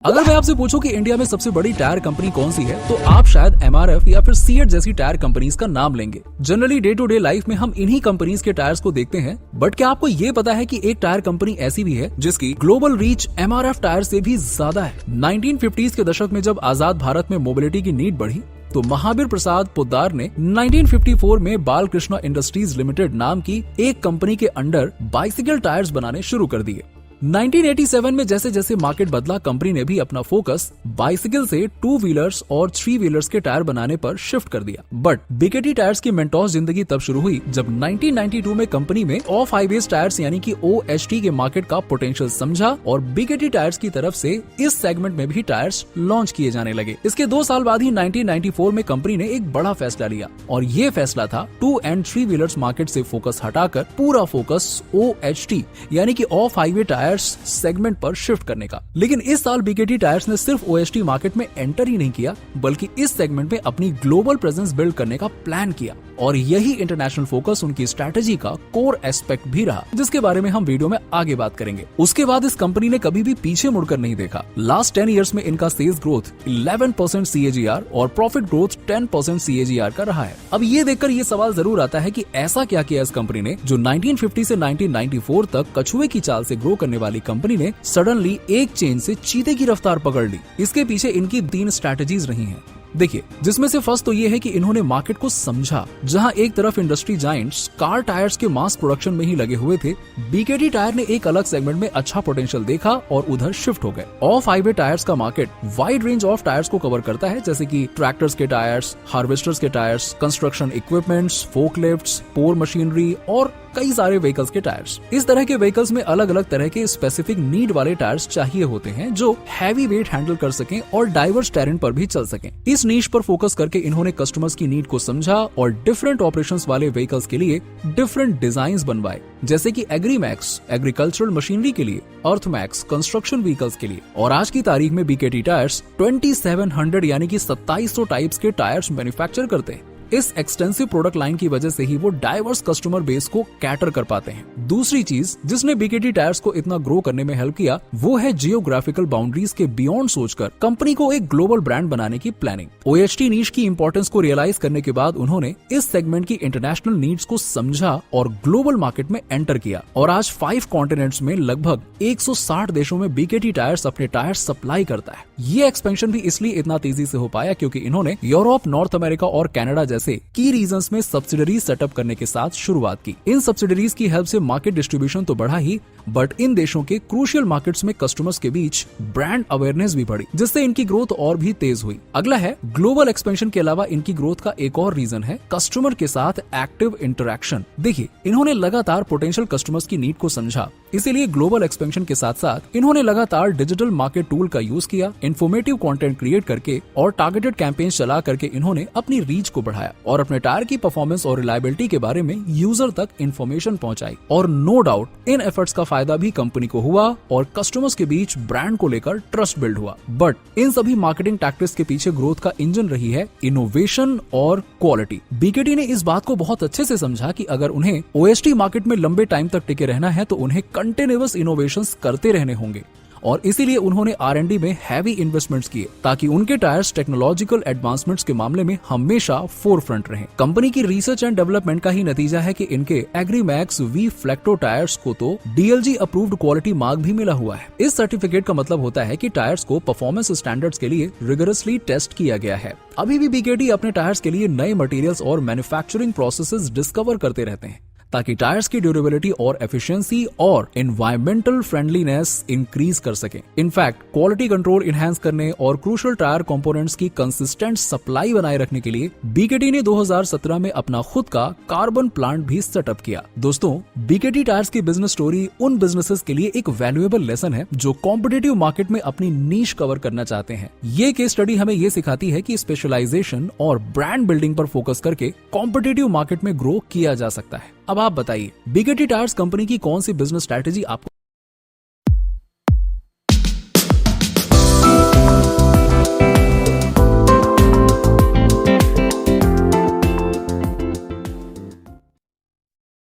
अगर मैं आपसे पूछूं कि इंडिया में सबसे बड़ी टायर कंपनी कौन सी है, तो आप शायद MRF या फिर सीएट जैसी टायर कंपनीज का नाम लेंगे। Generally day to day life में हम इन्हीं कंपनीज के टायर्स को देखते हैं, बट क्या आपको ये पता है कि एक टायर कंपनी ऐसी भी है जिसकी ग्लोबल रीच MRF टायर से भी ज्यादा है। 1950s के दशक में जब आजाद भारत में मोबिलिटी की नीड बढ़ी, तो महावीर प्रसाद पोद्दार ने 1954 में बालकृष्ण इंडस्ट्रीज लिमिटेड नाम की एक कंपनी के अंडर बाइसिकल टायर्स बनाने शुरू कर दिए। 1987 में जैसे जैसे मार्केट बदला, कंपनी ने भी अपना फोकस बाइसिकल से 2 व्हीलर्स और 3 व्हीलर्स के टायर बनाने पर शिफ्ट कर दिया। बट बीकेटी टायर्स की मेंटोस जिंदगी तब शुरू हुई जब 1992 में कंपनी में ऑफ हाईवेज टायर्स यानी कि OHT के मार्केट का पोटेंशियल समझा और बीकेटी टायर्स की तरफ से इस सेगमेंट में भी टायर्स लॉन्च किए जाने लगे। इसके 2 साल बाद ही 1994 में कंपनी ने एक बड़ा फैसला लिया और ये फैसला था 2 एंड 3 व्हीलर्स मार्केट से फोकस हटाकर पूरा फोकस OHT यानी कि ऑफ हाईवे टायर सेगमेंट पर शिफ्ट करने का। लेकिन इस साल बीकेटी टायर्स ने सिर्फ OHT मार्केट में एंटर ही नहीं किया, बल्कि इस सेगमेंट में अपनी ग्लोबल प्रेजेंस बिल्ड करने का प्लान किया और यही इंटरनेशनल फोकस उनकी स्ट्रेटेजी का कोर एस्पेक्ट भी रहा, जिसके बारे में हम वीडियो में आगे बात करेंगे। उसके बाद इस कंपनी ने कभी भी पीछे मुड़कर नहीं देखा। लास्ट 10 इयर्स में इनका सेल्स ग्रोथ 11% CAGR और प्रॉफिट ग्रोथ 10% CAGR का रहा है। अब ये देखकर ये सवाल जरूर आता है कि ऐसा क्या किया इस कंपनी ने जो 1950 से 1994 तक कछुए की चाल से ग्रो करने वाली कंपनी ने सडनली एक चेन से चीते की रफ्तार पकड़ ली। इसके पीछे इनकी 3 स्ट्रैटेजीज रही हैं। देखिए, जिसमें से फर्स्ट तो ये है कि इन्होंने मार्केट को समझा। जहां एक तरफ इंडस्ट्री जायंट्स कार टायर्स के मास प्रोडक्शन में ही लगे हुए थे, बीकेटी टायर ने एक अलग सेगमेंट में अच्छा पोटेंशियल देखा और उधर शिफ्ट हो गए। ऑफ हाईवे टायर्स का market wide range of tyres को कवर करता है, जैसे कि ट्रैक्टर्स के टायर्स, हार्वेस्टर्स के टायर्स, कंस्ट्रक्शन इक्विपमेंट्स, फोकलिफ्ट्स, पोर मशीनरी और कई सारे व्हीकल्स के टायर्स। इस तरह के व्हीकल्स में अलग अलग तरह के स्पेसिफिक नीड वाले टायर्स चाहिए होते हैं जो हैवी वेट हैंडल कर सकें और डाइवर्स टेरेन पर भी चल सकें। इस नीश पर फोकस करके इन्होंने कस्टमर्स की नीड को समझा और डिफरेंट ऑपरेशंस वाले व्हीकल्स के लिए डिफरेंट डिजाइन्स बनवाए, जैसे कि एग्रीमैक्स एग्रीकल्चरल मशीनरी के लिए, अर्थमैक्स कंस्ट्रक्शन व्हीकल्स के लिए। और आज की तारीख में बीकेटी टायर्स 2700 यानी कि 2700 टाइप्स के टायर्स मैन्युफैक्चर करते हैं। इस एक्सटेंसिव प्रोडक्ट लाइन की वजह से ही वो डाइवर्स कस्टमर बेस को कैटर कर पाते हैं। दूसरी चीज जिसने बीकेटी टायर्स को इतना ग्रो करने में हेल्प किया, वो है जियोग्राफिकल बाउंड्रीज के बियॉन्ड सोचकर कंपनी को एक ग्लोबल ब्रांड बनाने की प्लानिंग। OHT नीश की इंपॉर्टेंस को रियलाइज करने के बाद उन्होंने इस सेगमेंट की इंटरनेशनल नीड्स को समझा और ग्लोबल मार्केट में एंटर किया। और आज 5 कॉन्टिनेंट्स में लगभग 160 देशों में बीकेटी टायर्स अपने टायर्स सप्लाई करता है। ये एक्सपेंशन भी इसलिए इतना तेजी से हो पाया क्योंकि इन्होंने यूरोप, नॉर्थ अमेरिका और कनाडा जैसे की रीजन्स में सब्सिडरीज सेटअप करने के साथ शुरुआत की। इन सब्सिडरीज की हेल्प से मार्केट डिस्ट्रीब्यूशन तो बढ़ा ही, बट इन देशों के क्रूशियल मार्केट्स में कस्टमर्स के बीच ब्रांड अवेयरनेस भी बढ़ी, जिससे इनकी ग्रोथ और भी तेज हुई। अगला है ग्लोबल एक्सपेंशन के अलावा इनकी ग्रोथ का एक और रीजन है कस्टमर के साथ एक्टिव इंटरेक्शन। देखिए, इन्होंने लगातार पोटेंशियल कस्टमर्स की नीड को समझा, इसीलिए ग्लोबल एक्सपेंशन के साथ साथ इन्होंने लगातार डिजिटल मार्केट टूल का यूज किया, इन्फॉर्मेटिव कंटेंट क्रिएट करके और टारगेटेड कैंपेन चला करके इन्होंने अपनी रीच को बढ़ाया और अपने टायर की परफॉर्मेंस और रिलायबिलिटी के बारे में यूजर तक इंफॉर्मेशन पहुंचाई। और नो डाउट इन एफर्ट्स का फायदा भी कंपनी को हुआ और कस्टमर्स के बीच ब्रांड को लेकर ट्रस्ट बिल्ड हुआ। बट इन सभी मार्केटिंग टैक्टिक्स के पीछे ग्रोथ का इंजन रही है इनोवेशन और क्वालिटी। बीकेटी ने इस बात को बहुत अच्छे से समझा कि अगर उन्हें OHT मार्केट में लंबे टाइम तक टिके रहना है तो उन्हें कंटिन्यूअस इनोवेशंस करते रहने होंगे और इसीलिए उन्होंने R&D में हैवी इन्वेस्टमेंट्स किए ताकि उनके टायर्स टेक्नोलॉजिकल एडवांसमेंट्स के मामले में हमेशा फोरफ्रंट रहें। कंपनी की रिसर्च एंड डेवलपमेंट का ही नतीजा है कि इनके एग्रीमैक्स V फ्लेक्टो टायर्स को तो DLG अप्रूव्ड क्वालिटी मार्क भी मिला हुआ है। इस सर्टिफिकेट का मतलब होता है कि टायर्स को परफॉर्मेंस स्टैंडर्ड्स के लिए रिगरसली टेस्ट किया गया है। अभी भी बीकेटी अपने टायर्स के लिए नए मटेरियल्स और मैन्युफैक्चरिंग प्रोसेसेस डिस्कवर करते रहते हैं ताकि टायर्स की ड्यूरेबिलिटी और एफिशिएंसी और एनवायरमेंटल फ्रेंडलीनेस इंक्रीज कर सके। इनफैक्ट क्वालिटी कंट्रोल इनहैंस करने और क्रूशियल टायर कंपोनेंट्स की कंसिस्टेंट सप्लाई बनाए रखने के लिए बीकेटी ने 2017 में अपना खुद का कार्बन प्लांट भी सेटअप किया। दोस्तों, बीकेटी टायर्स की बिजनेस स्टोरी उन बिजनेसेस के लिए एक वैल्यूएबल लेसन है जो कॉम्पिटिटिव मार्केट में अपनी नीश कवर करना चाहते हैं। ये केस स्टडी हमें ये सिखाती है कि स्पेशलाइजेशन और ब्रांड बिल्डिंग पर फोकस करके कॉम्पिटिटिव मार्केट में ग्रो किया जा सकता है। अब आप बताइए, बीकेटी टायर्स कंपनी की कौन सी बिजनेस स्ट्रैटेजी आपको